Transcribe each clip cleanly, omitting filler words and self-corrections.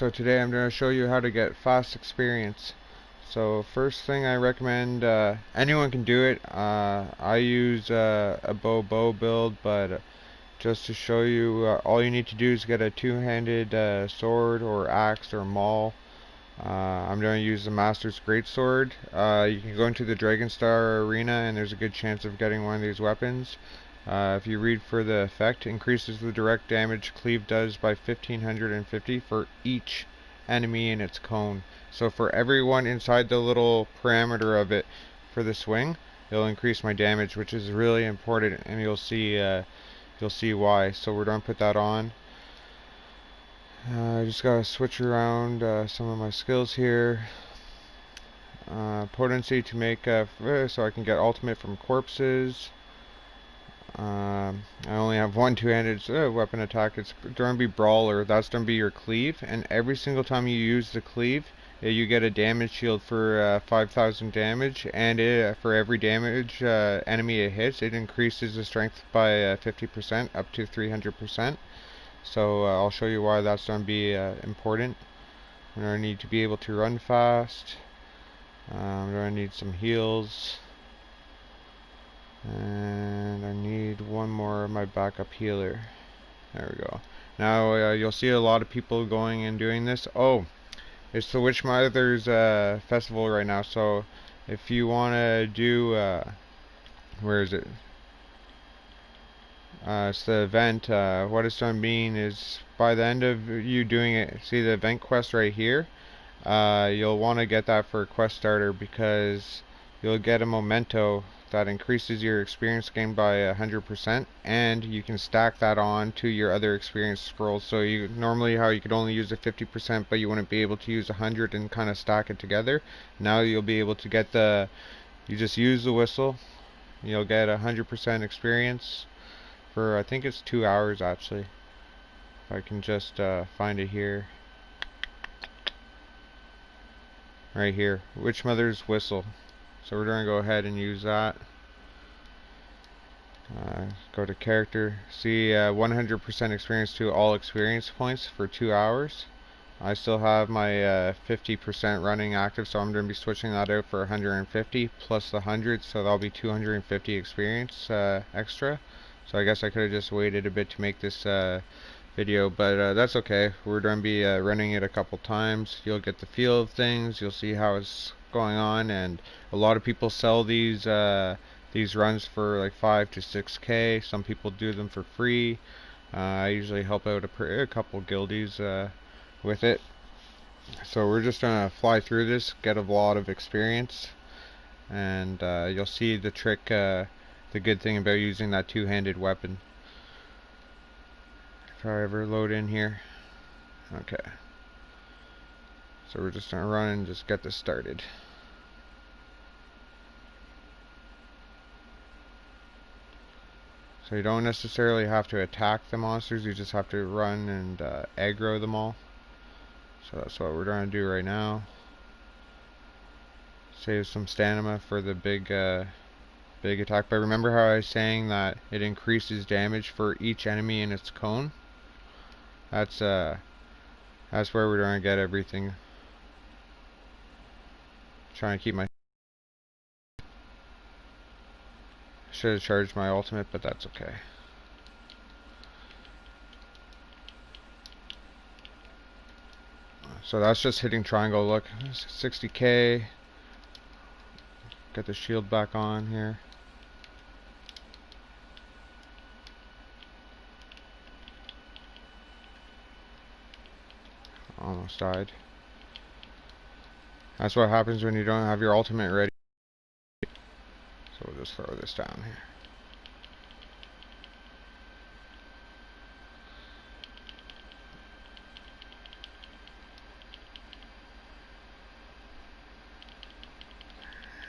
So today I'm going to show you how to get fast experience. So first thing I recommend, anyone can do it. I use a bow build, but just to show you, all you need to do is get a two-handed sword or axe or maul. I'm going to use the Master's Greatsword. You can go into the Dragon Star arena and there's a good chance of getting one of these weapons. If you read for the effect, increases the direct damage cleave does by 1550 for each enemy in its cone. So for everyone inside the little parameter of it for the swing, it'll increase my damage, which is really important, and you'll see why. So we're gonna put that on. I just gotta switch around some of my skills here. Potency to make so I can get ultimate from corpses. I only have one two-handed weapon attack. It's going to be Brawler. That's going to be your cleave, and every single time you use the cleave, you get a damage shield for 5,000 damage, and for every damage enemy it hits, it increases the strength by 50% up to 300%. So I'll show you why that's going to be important. I'm going to need to be able to run fast. I'm going to need some heals. And I need one more of my backup healer. There we go. Now you'll see a lot of people going and doing this. Oh, it's the Witch Mother's festival right now. So if you want to do, where is it? It's the event. What it's going to mean is by the end of you doing it, see the event quest right here. You'll want to get that for a quest starter because you'll get a memento that increases your experience gain by 100%, and you can stack that on to your other experience scrolls. So you normally how you could only use a 50%, but you wouldn't be able to use 100 and kind of stack it together. Now you'll be able to get you just use the whistle, you'll get 100% experience for I think it's 2 hours actually. If I can just find it here. Right here, Witch Mother's Whistle. So we're going to go ahead and use that. Go to character. See 100% experience to all experience points for 2 hours. I still have my 50% running active, so I'm going to be switching that out for 150 plus the 100, so that'll be 250 experience extra. So I guess I could have just waited a bit to make this video, but that's okay. We're going to be running it a couple times. You'll get the feel of things, you'll see how it's going on, and a lot of people sell these runs for like 5 to 6K. Some people do them for free. I usually help out a couple guildies with it. So we're just gonna fly through this, get a lot of experience, and you'll see the trick, the good thing about using that two-handed weapon. If I ever load in here. Okay. So we're just gonna run and just get this started. So you don't necessarily have to attack the monsters, you just have to run and aggro them all. So that's what we're trying to do right now. Save some stamina for the big attack. But remember how I was saying that it increases damage for each enemy in its cone? That's where we're going to get everything. Trying to keep my... Should have charged my ultimate, but that's okay. So that's just hitting triangle. Look, 60k. Get the shield back on here. Almost died. That's what happens when you don't have your ultimate ready. So we'll just throw this down here.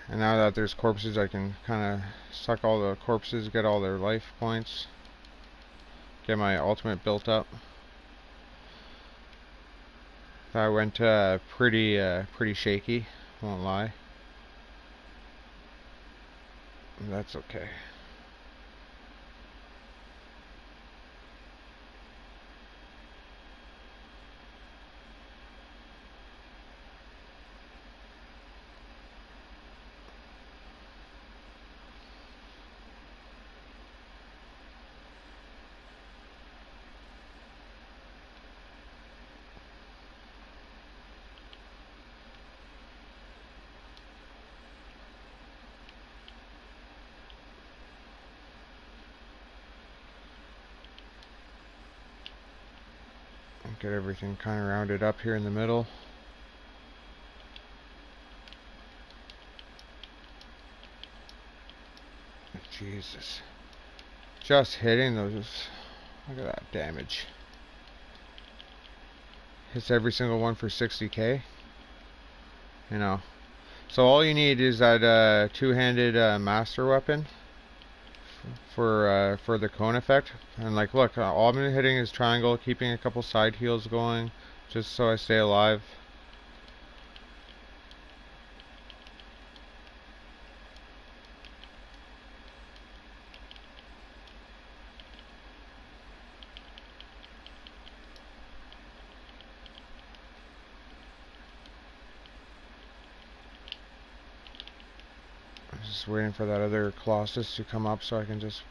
And now that there's corpses, I can kind of suck all the corpses, get all their life points, get my ultimate built up. That went pretty shaky, won't lie. That's okay. get everything kind of rounded up here in the middle. Jesus. Just hitting those. Look at that damage. Hits every single one for 60k. You know. So all you need is that two-handed master weapon for the cone effect. And like, look, all I'm hitting is triangle, keeping a couple side heals going, just so I stay alive. Just waiting for that other Colossus to come up so I can just...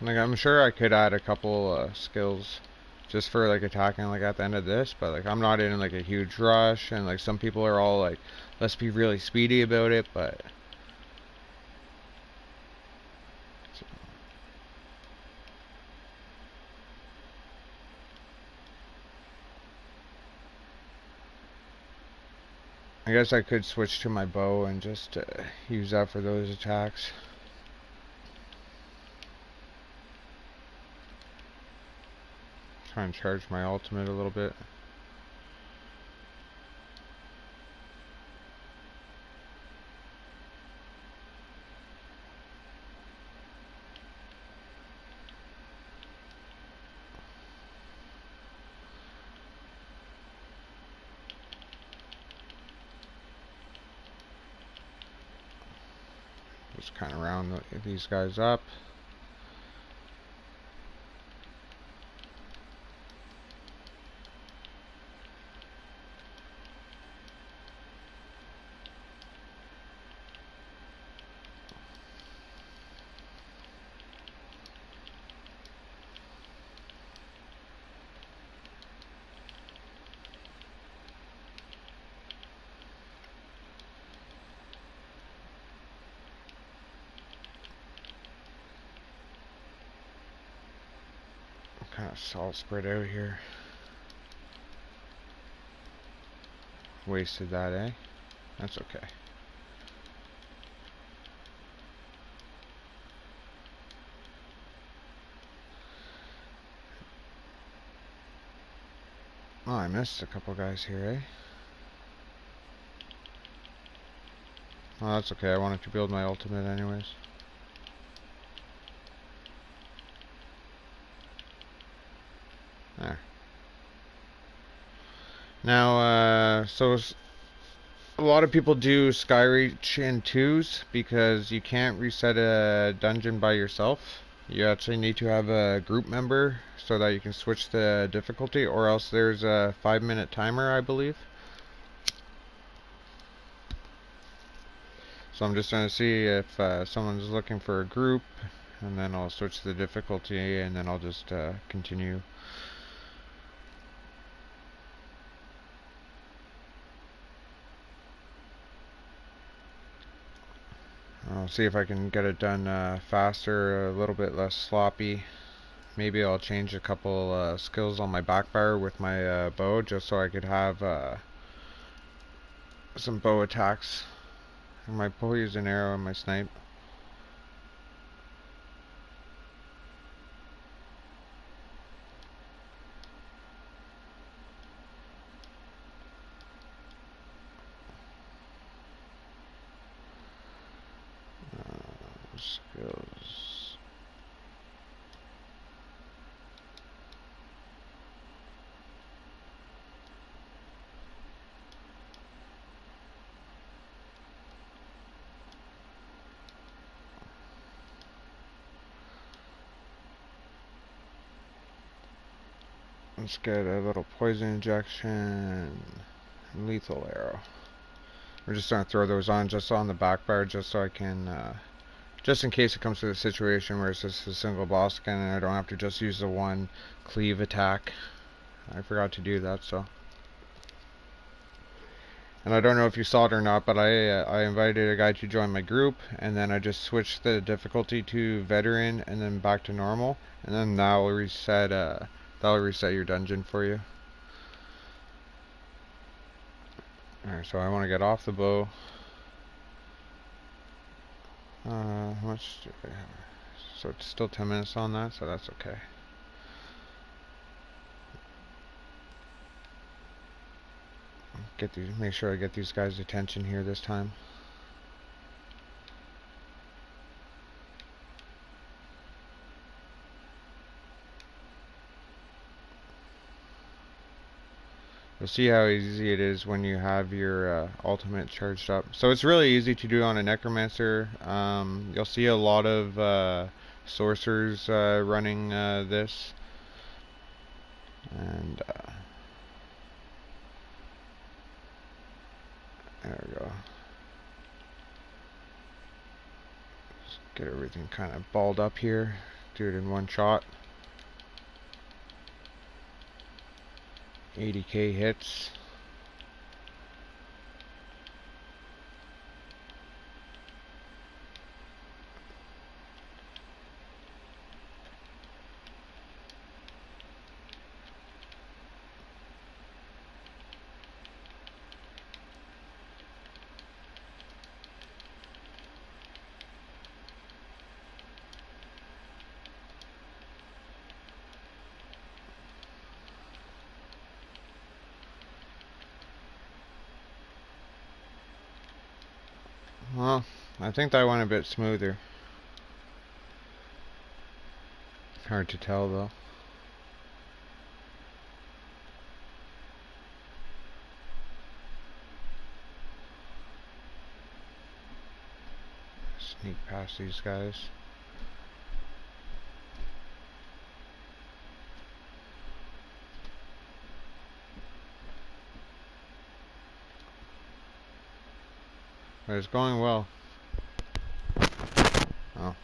Like, I'm sure I could add a couple skills just for like attacking like at the end of this, but like I'm not in like a huge rush, and like some people are all like, let's be really speedy about it, but... I guess I could switch to my bow and just use that for those attacks. Try and charge my ultimate a little bit. Just kind of round these guys up. Kind of all spread out here. Wasted that, eh? That's okay. Oh, I missed a couple guys here, eh? Oh, that's okay. I wanted to build my ultimate anyways. There. Now, so a lot of people do Skyreach in twos because you can't reset a dungeon by yourself. You actually need to have a group member so that you can switch the difficulty, or else there's a 5-minute timer, I believe. So I'm just trying to see if someone's looking for a group, and then I'll switch the difficulty, and then I'll just continue. I'll see if I can get it done faster, a little bit less sloppy. Maybe I'll change a couple skills on my backfire with my bow, just so I could have some bow attacks. And my poison arrow and my snipe. Skills. Let's get a little poison injection. Lethal arrow. We're just gonna throw those on just on the backfire, just so I can just in case it comes to the situation where it's just a single boss again and I don't have to just use the one cleave attack. I forgot to do that, so And I don't know if you saw it or not, but I invited a guy to join my group, and then I just switched the difficulty to veteran, and then back to normal, and then that'll reset your dungeon for you. All right, so I want to get off the bow. How much do I have? So it's still 10 minutes on that, so that's okay. Make sure I get these guys' attention here this time. You'll see how easy it is when you have your ultimate charged up. So it's really easy to do on a necromancer. You'll see a lot of sorcerers running this, and there we go. Just get everything kind of balled up here. Do it in one shot. 80k hits. Well, I think that went a bit smoother. Hard to tell though. Sneak past these guys. But it's going well. Oh.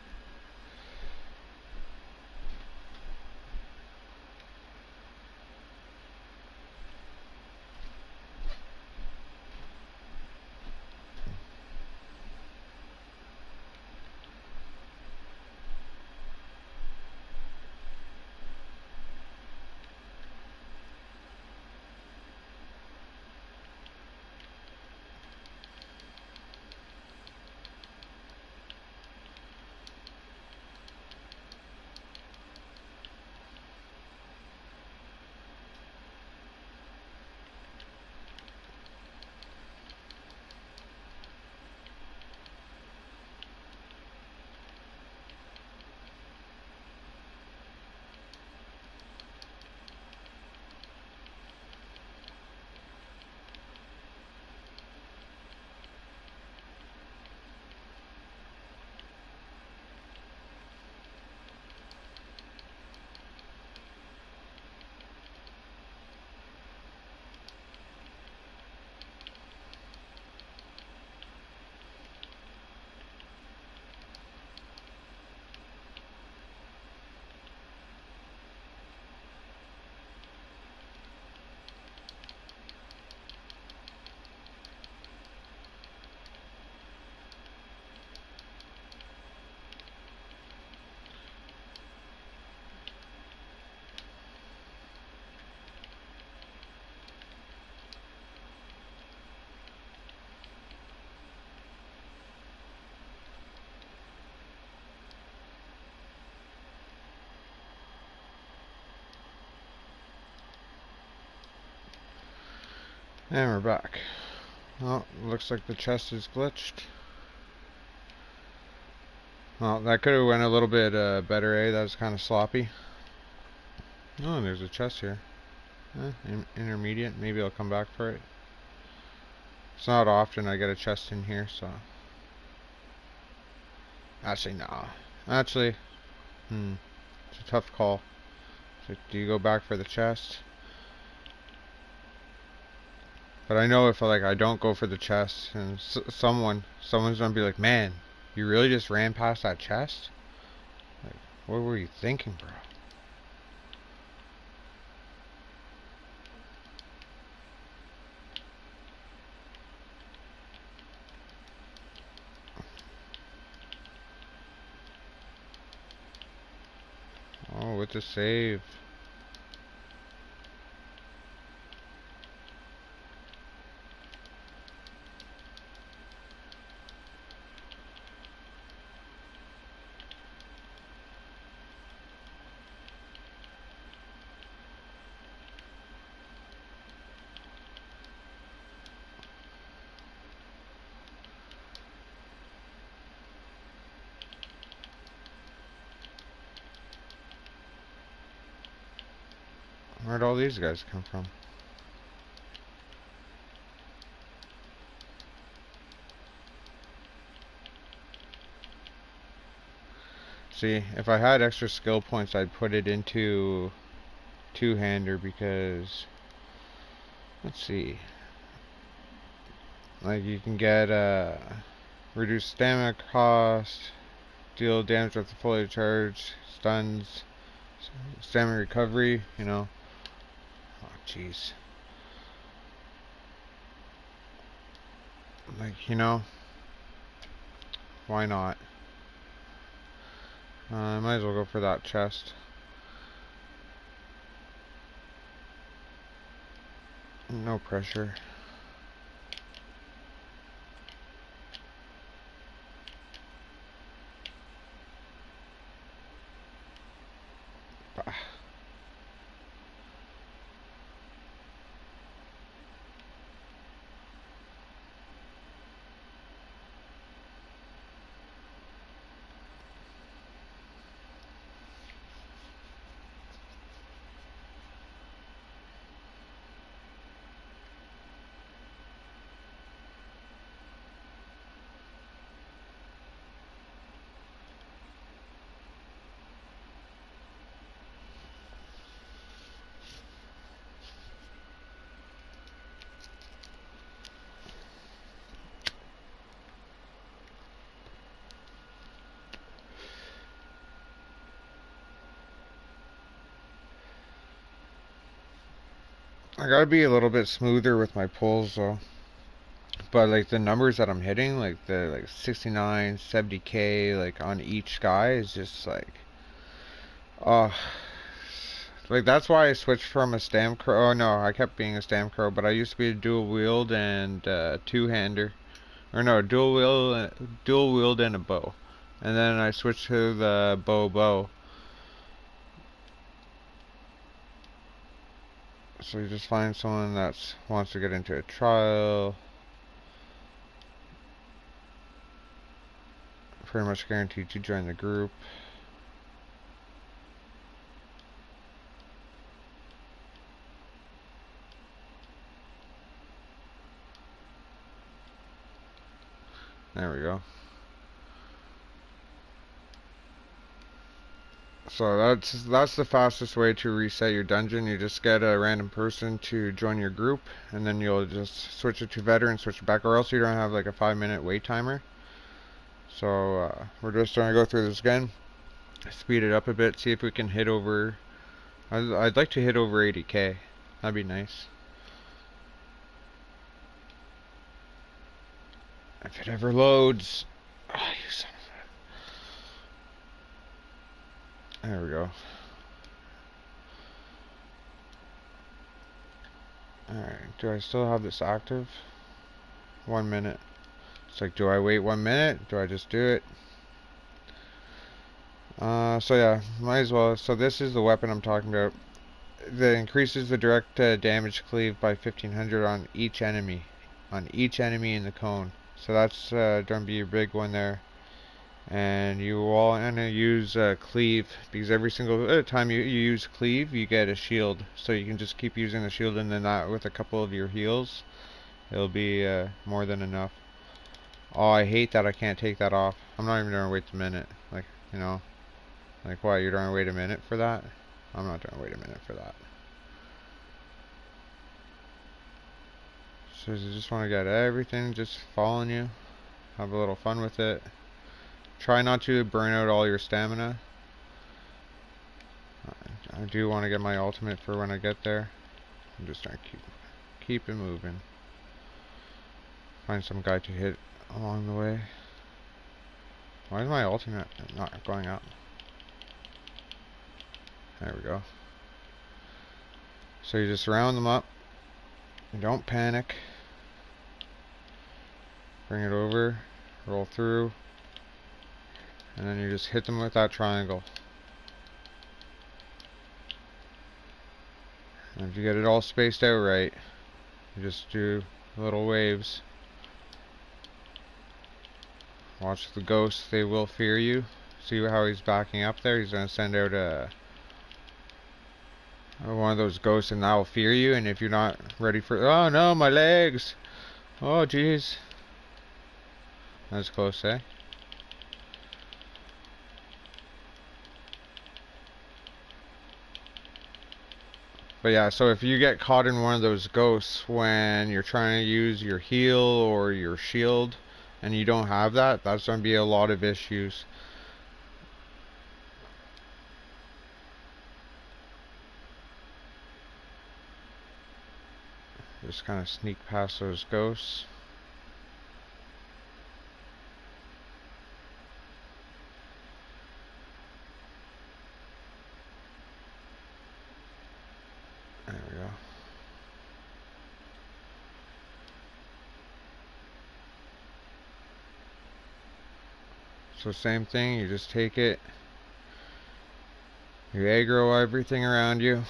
And we're back. Well, looks like the chest is glitched. Well, that could have went a little bit better, eh? That was kind of sloppy. Oh, there's a chest here. Intermediate. Maybe I'll come back for it. It's not often I get a chest in here, so... Actually, no. Actually, it's a tough call. So, do you go back for the chest? But I know if like I don't go for the chest, and someone's gonna be like, "Man, you really just ran past that chest? Like, what were you thinking, bro?" with the save. Where'd all these guys come from? See, if I had extra skill points, I'd put it into two-hander because, let's see, like you can get reduced stamina cost, deal damage with the fully charged, stuns, stamina recovery, you know. Oh, jeez. Like, you know, why not? I might as well go for that chest. No pressure. Bah. I gotta be a little bit smoother with my pulls though. But like the numbers that I'm hitting, like the 69, 70k, like on each guy is just like, oh, like that's why I switched from a stam crow. Oh no, I kept being a stam crow, but I used to be a dual wield and two-hander, or no, dual wield and a bow, and then I switched to the bow. So you just find someone that wants to get into a trial. Pretty much guaranteed to join the group. There we go. So that's the fastest way to reset your dungeon. You just get a random person to join your group, and then you'll just switch it to veteran, switch it back, or else you don't have like a 5-minute wait timer. So we're just going to go through this again, speed it up a bit, see if we can hit over. I'd like to hit over 80k. That'd be nice. If it ever loads. Oh, you son of a... There we go. Alright, do I still have this active? 1 minute. It's like, do I wait 1 minute? Do I just do it? So yeah, might as well. So this is the weapon I'm talking about. That increases the direct damage cleave by 1500 on each enemy. On each enemy in the cone. So that's going to be your big one there. And you all want to use cleave, because every single time you use cleave, you get a shield. So you can just keep using the shield, and then that with a couple of your heals, it'll be more than enough. Oh, I hate that I can't take that off. I'm not even going to wait a minute. Like, you know. Like, what, you're going to wait a minute for that? I'm not going to wait a minute for that. So you just want to get everything just following you. Have a little fun with it. Try not to burn out all your stamina. I do want to get my ultimate for when I get there. I'm just trying to keep it moving. Find some guy to hit along the way. Why is my ultimate not going up? There we go. So you just round them up. You don't panic. Bring it over, roll through, and then you just hit them with that triangle. And if you get it all spaced out right, you just do little waves. Watch the ghosts, they will fear you. See how he's backing up there? He's going to send out one of those ghosts and that will fear you. And if you're not ready for... Oh no, my legs! Oh jeez. That's close, eh? But yeah, so if you get caught in one of those ghosts when you're trying to use your heal or your shield and you don't have that, that's going to be a lot of issues. Just kind of sneak past those ghosts. There we go. So same thing, you just take it, you aggro everything around you.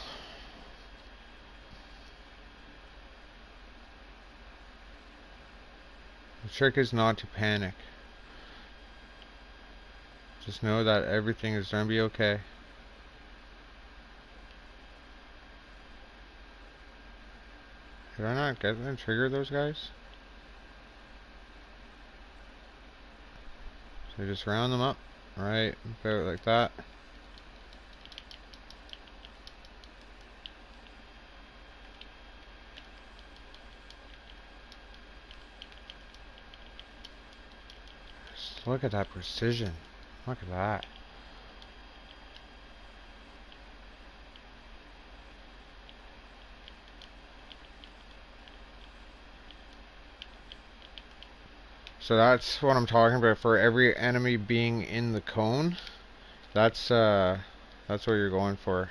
The trick is not to panic. Just know that everything is going to be okay. Did I not get them? Trigger those guys? So just round them up, right, about like that. Just look at that precision. Look at that. So that's what I'm talking about. For every enemy being in the cone, that's what you're going for.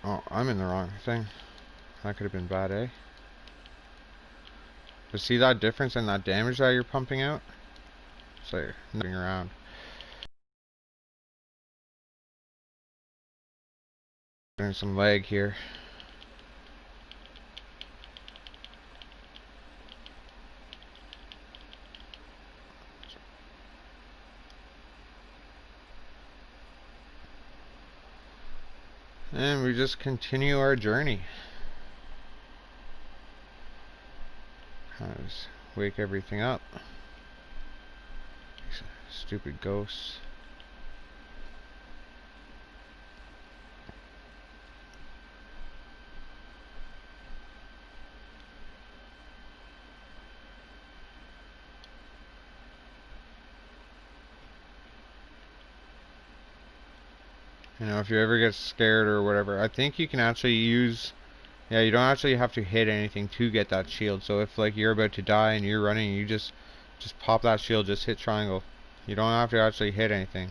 Oh, I'm in the wrong thing. That could have been bad, eh? But see that difference in that damage that you're pumping out? It's like nothing around. Getting some lag here. And we just continue our journey. Kind of just wake everything up. These stupid ghosts. You know, if you ever get scared or whatever, I think you can actually use... Yeah, you don't actually have to hit anything to get that shield. So if like you're about to die and you're running, you just pop that shield, just hit triangle. You don't have to actually hit anything.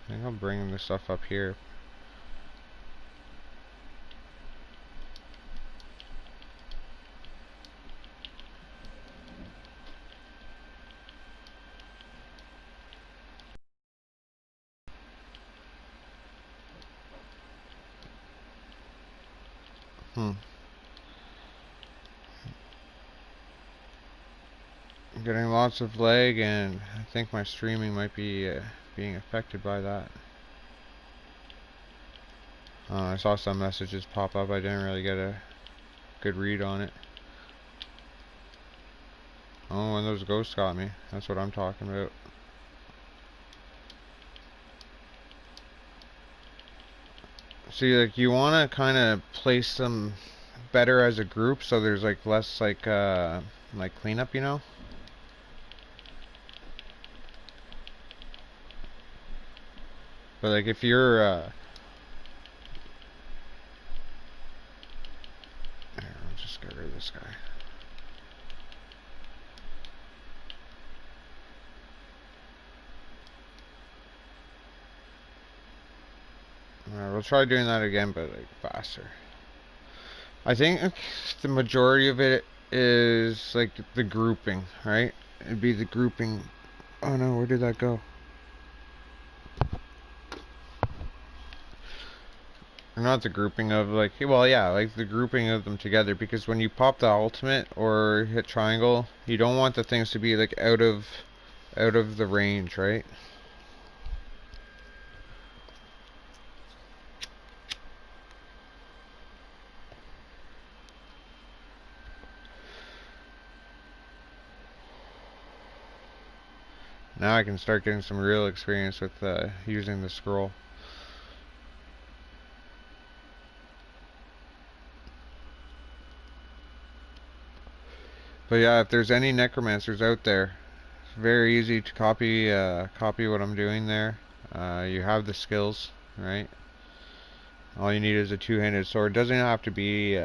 I think I'll bring this stuff up here. I'm getting lots of lag, and I think my streaming might be being affected by that. I saw some messages pop up. I didn't really get a good read on it. Oh, and those ghosts got me. That's what I'm talking about. See, like, you want to kind of place them better as a group, so there's like less like cleanup, you know. But like if you're We'll try doing that again, but like faster. I think the majority of it is like the grouping, right? It'd be the grouping. Oh no, where did that go? Or not the grouping of like, well, yeah, like the grouping of them together. Because when you pop the ultimate or hit triangle, you don't want the things to be like out of the range, right? Now I can start getting some real experience with using the scroll. But yeah, if there's any necromancers out there, it's very easy to copy what I'm doing there. You have the skills, right? All you need is a two-handed sword. It doesn't have to be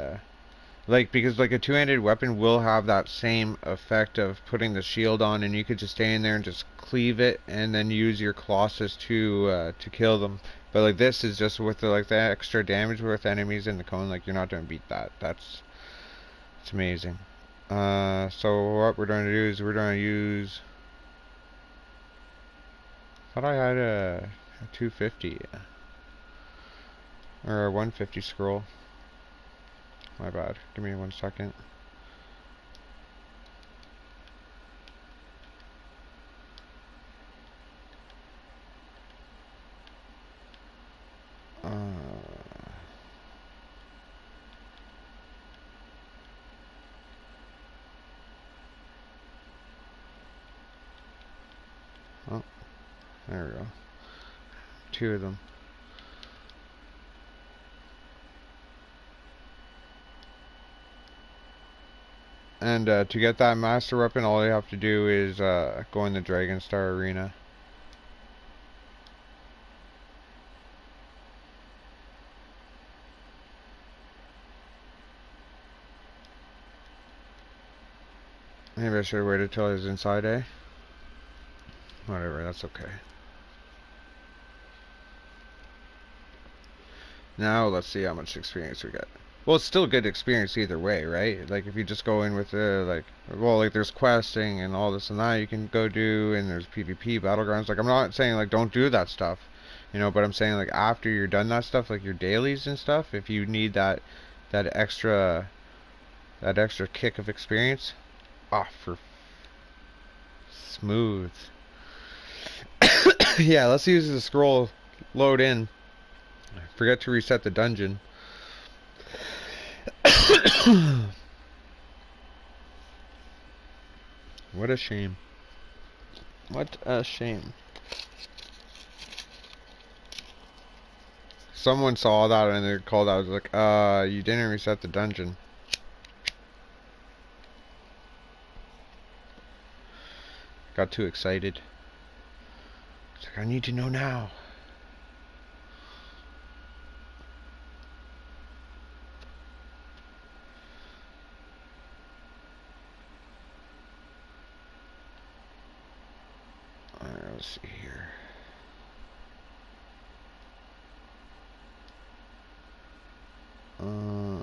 like, because like a two-handed weapon will have that same effect of putting the shield on, and you could just stay in there and just cleave it, and then use your colossus to kill them. But like this is just with the like the extra damage with enemies in the cone. Like you're not gonna beat that. It's amazing. So what we're going to do is we're going to use. I thought I had a 250 or a 150 scroll. My bad. Give me 1 second. Oh, there we go. Two of them. And to get that master weapon, all you have to do is go in the Dragon Star Arena. Maybe I should have waited till I was inside, eh? Whatever, that's okay. Now let's see how much experience we get. Well, it's still good experience either way, right? Like if you just go in with the like, well, like there's questing and all this and that you can go do, and there's PvP battlegrounds. Like I'm not saying like don't do that stuff, you know, but I'm saying like after you're done that stuff, like your dailies and stuff, if you need that extra that extra kick of experience, for smooth. Yeah, let's use the scroll load in. Forget to reset the dungeon. What a shame. What a shame. Someone saw that and they called out, like, you didn't reset the dungeon. Got too excited. It's like, I need to know now. Alright, let's see here. No.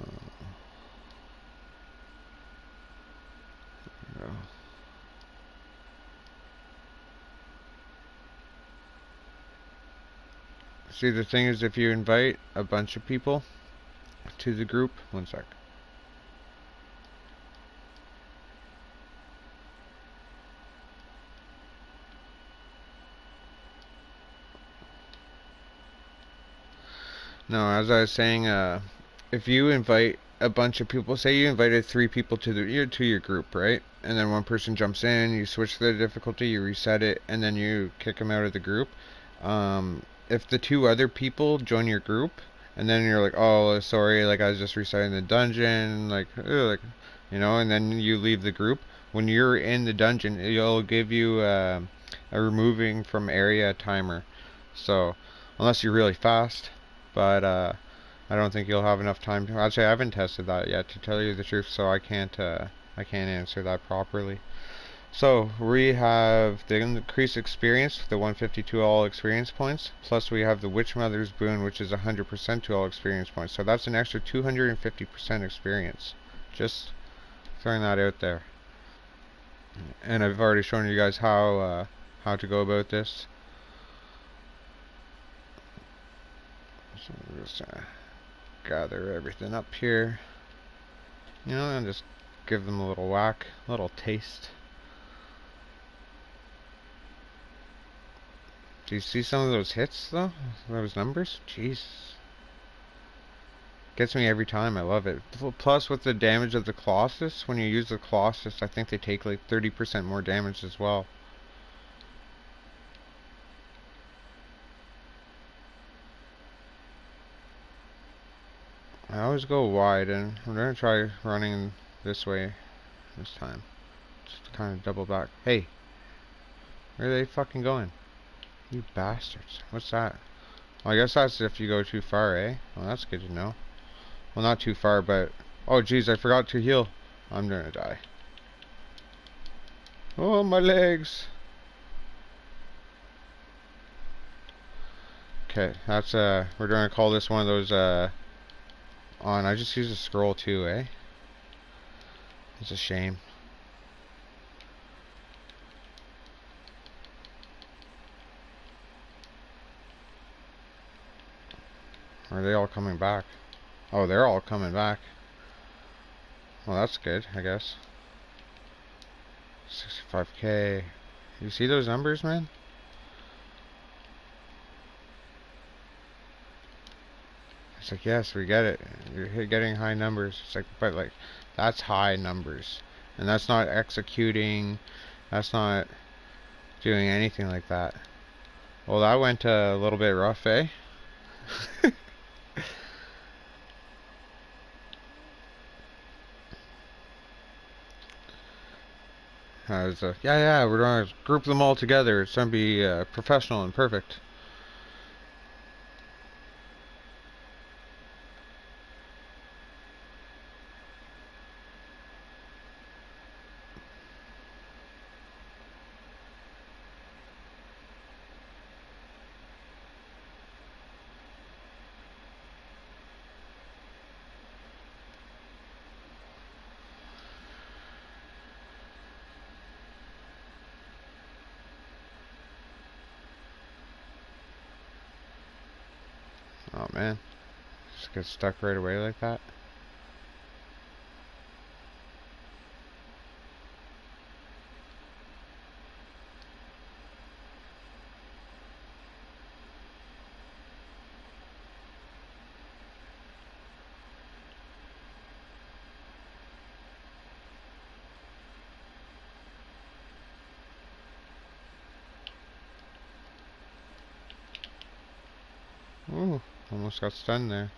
See, the thing is, if you invite a bunch of people to the group, 1 sec. No, as I was saying, if you invite a bunch of people, say you invited 3 people to your group, right? And then one person jumps in, you switch the difficulty, you reset it, and then you kick them out of the group. If the 2 other people join your group, and then you're like, oh, sorry, like I was just resetting the dungeon, like, you know, and then you leave the group. When you're in the dungeon, it'll give you a removing from area timer. So, unless you're really fast, but I don't think you'll have enough time to. Actually, I haven't tested that yet, to tell you the truth, so I can't answer that properly. So we have the increased experience, the 152 all experience points, plus we have the Witch Mother's Boon, which is 100% to all experience points. So that's an extra 250% experience. Just throwing that out there. And I've already shown you guys how to go about this. So just gather everything up here, you know, and just give them a little whack, a little taste. Do you see some of those hits though? Those numbers? Jeez. Gets me every time. I love it. Plus with the damage of the Colossus, when you use the Colossus, I think they take like 30% more damage as well. I always go wide, and I'm gonna try running this way this time. Just to kind of double back. Hey, where are they fucking going? You bastards. What's that? Well, I guess that's if you go too far, eh? Well, that's good to know. Well, not too far, but... Oh, jeez, I forgot to heal. I'm gonna die. Oh, my legs! Okay, that's, we're gonna call this one of those, on. I just used a scroll too, eh? It's a shame. Are they all coming back? Oh, they're all coming back. Well, that's good, I guess. 65k. You see those numbers, man? It's like, yes, we get it. You're getting high numbers. It's like, but like, that's high numbers. And that's not executing. That's not doing anything like that. Well, that went a little bit rough, eh? Yeah, we're gonna group them all together. It's gonna be professional and perfect. Oh man, just get stuck right away like that. Ooh, almost got stunned there.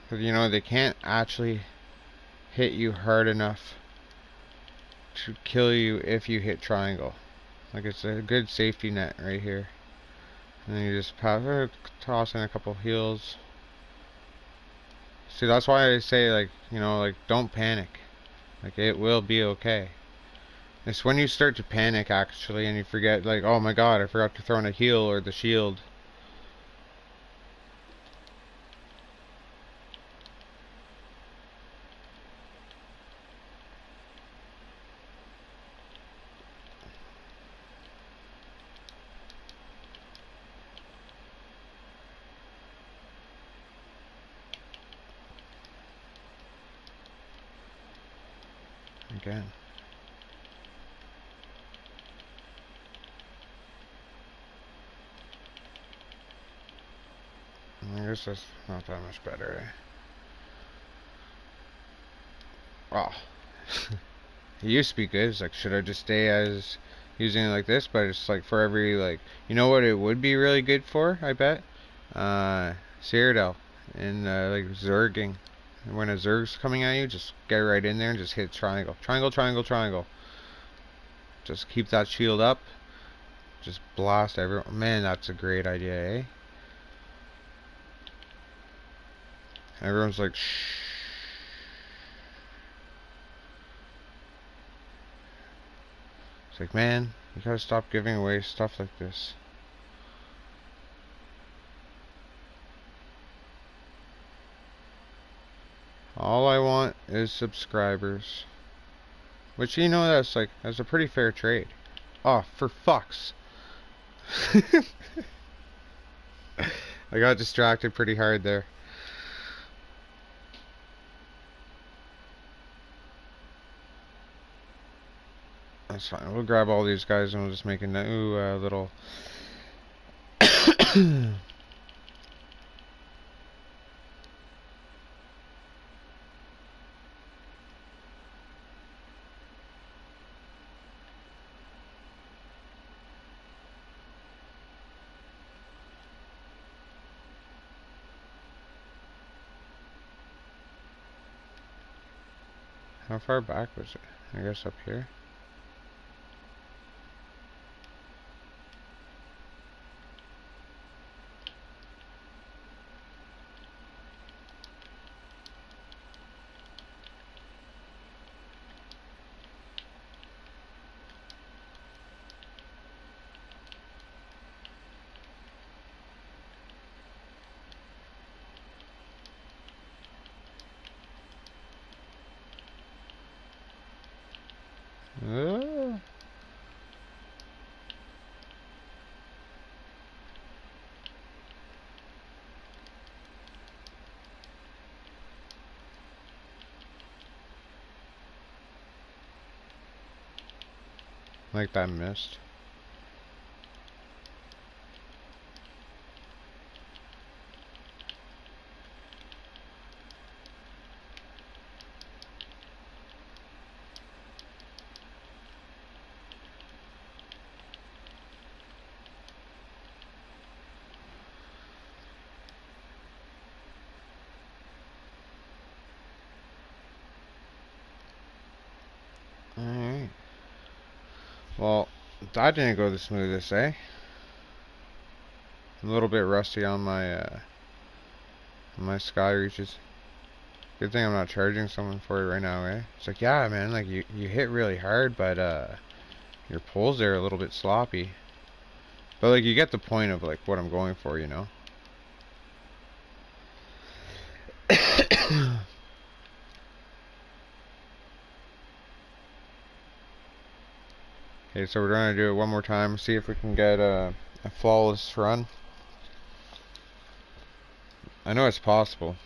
But you know, they can't actually hit you hard enough to kill you if you hit triangle. Like, it's a good safety net right here. And then you just toss in a couple heals. See, that's why I say, like, you know, like, don't panic. Like, it will be okay. It's when you start to panic, actually, and you forget, like, oh my god, I forgot to throw in a heal or the shield. Again. I guess that's not that much better, eh? Wow. It used to be good. It's like, should I just stay as using it like this? But it's like for every, like, you know what it would be really good for, I bet? Cyrodiil and like Zerging. And when a Zerg's coming at you, just get right in there and just hit triangle. Triangle, triangle, triangle. Just keep that shield up. Just blast everyone. Man, that's a great idea, eh? Everyone's like, shh. It's like, man, you gotta stop giving away stuff like this. All I want is subscribers. Which, you know, that's a pretty fair trade. Oh, for fucks. I got distracted pretty hard there. That's fine. We'll grab all these guys and we'll just make a new little... How far back was it? I guess up here. Ah. Like that missed. Alright. Well, that didn't go the smoothest, eh? I'm a little bit rusty on my sky reaches. Good thing I'm not charging someone for it right now, eh? It's like, yeah, man, like you hit really hard, but your pulls there are a little bit sloppy. But like you get the point of like what I'm going for, you know? Okay, so we're gonna do it one more time, see if we can get a flawless run. I know it's possible.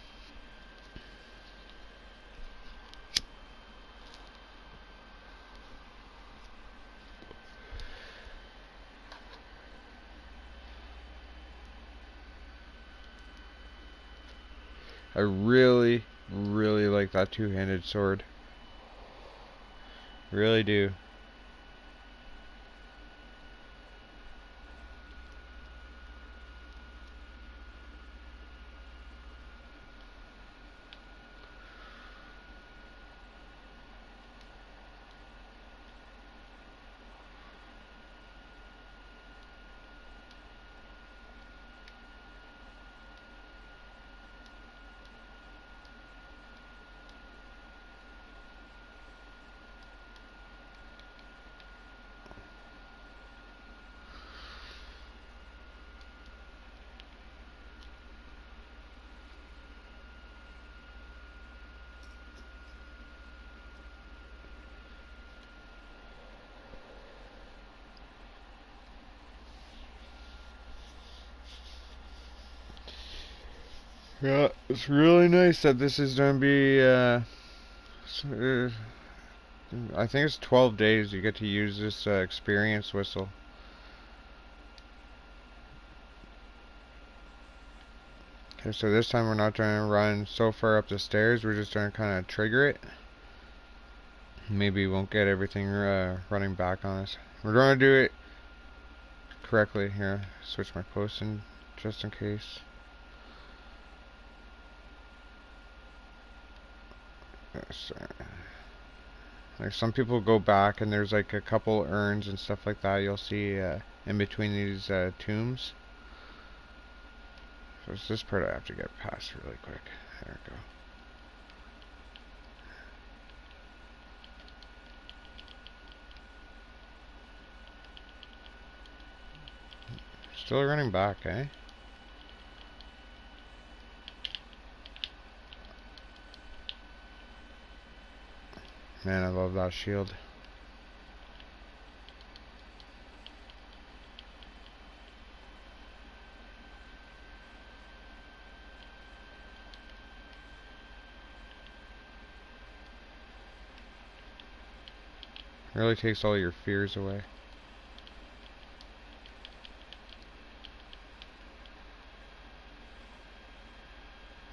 I really, really like that two-handed sword. Really do. Yeah, it's really nice that this is gonna be, I think it's 12 days you get to use this experience whistle. Okay, so this time we're not trying to run so far up the stairs, we're just trying to kind of trigger it. Maybe we won't get everything running back on us. We're going to do it correctly here. Switch my post in just in case. Yes, like some people go back and there's like a couple urns and stuff like that you'll see in between these tombs. So it's this part I have to get past really quick. There we go. Still running back, eh? Man, I love that shield. Really takes all your fears away.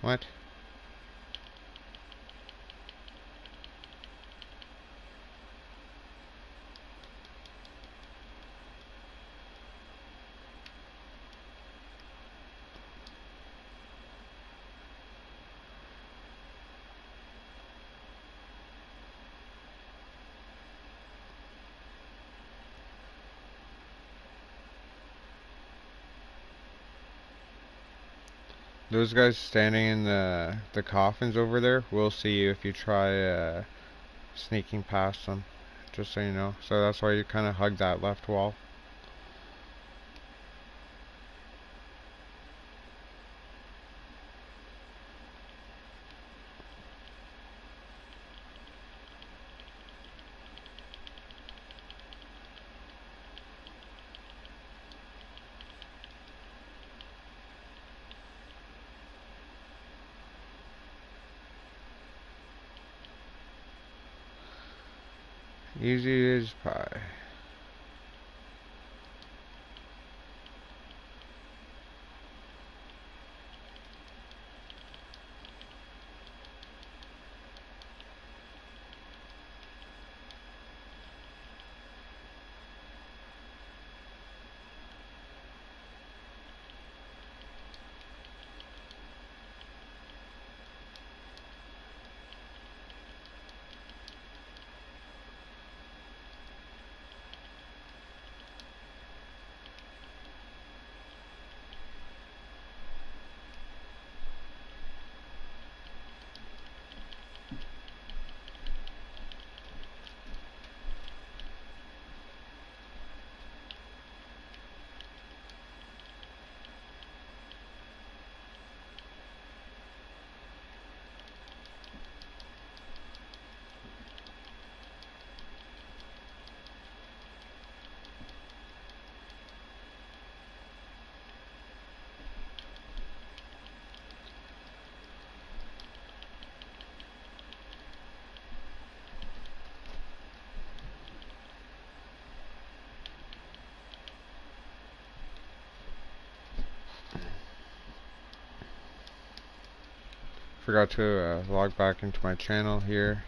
What? Those guys standing in the coffins over there will see you if you try sneaking past them. Just so you know. So that's why you kind of hug that left wall. Easy as pie. Forgot to log back into my channel here.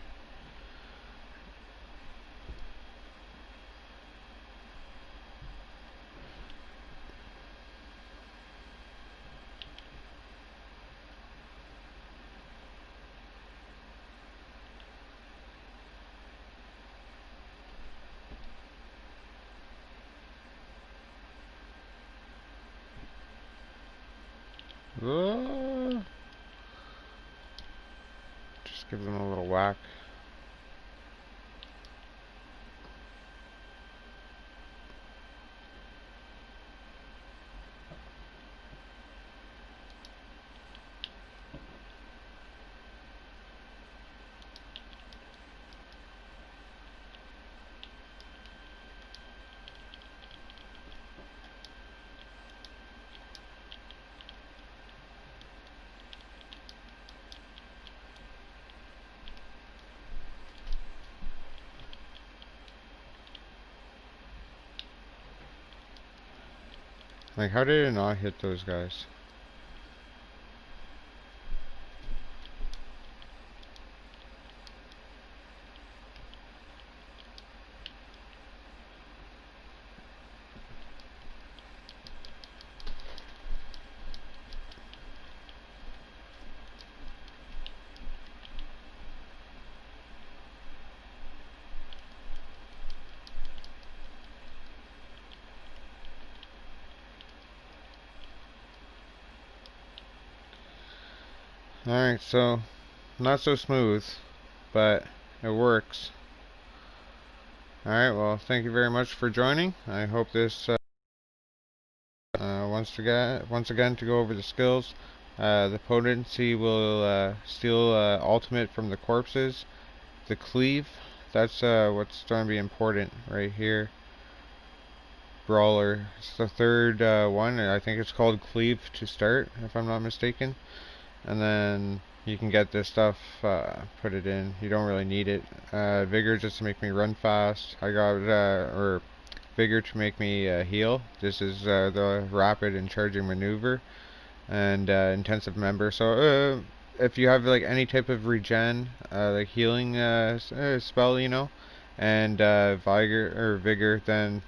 Just give them a little whack. Like, how did it not hit those guys? Alright, so not so smooth, but it works. Alright, well, thank you very much for joining. I hope this once again to go over the skills. The potency will steal ultimate from the corpses. The cleave, that's what's going to be important right here. Brawler, it's the third one. I think it's called cleave to start, if I'm not mistaken. And then you can get this stuff, put it in. You don't really need it. Vigor just to make me run fast. I got or Vigor to make me heal. This is the rapid and charging maneuver, and intensive member. So if you have like any type of regen, like healing spell, you know, and vigor, then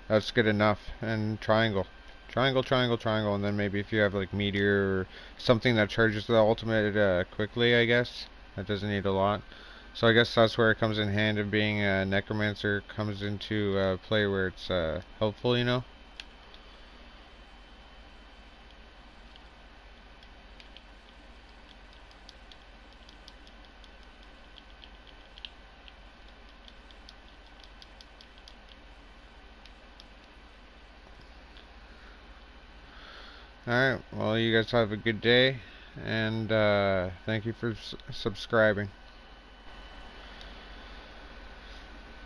that's good enough. And triangle. Triangle, triangle, triangle, and then maybe if you have like meteor or something that charges the ultimate quickly, I guess. That doesn't need a lot. So I guess that's where it comes in hand, and being a necromancer comes into play where it's helpful, you know. Alright, well, you guys have a good day, and thank you for subscribing.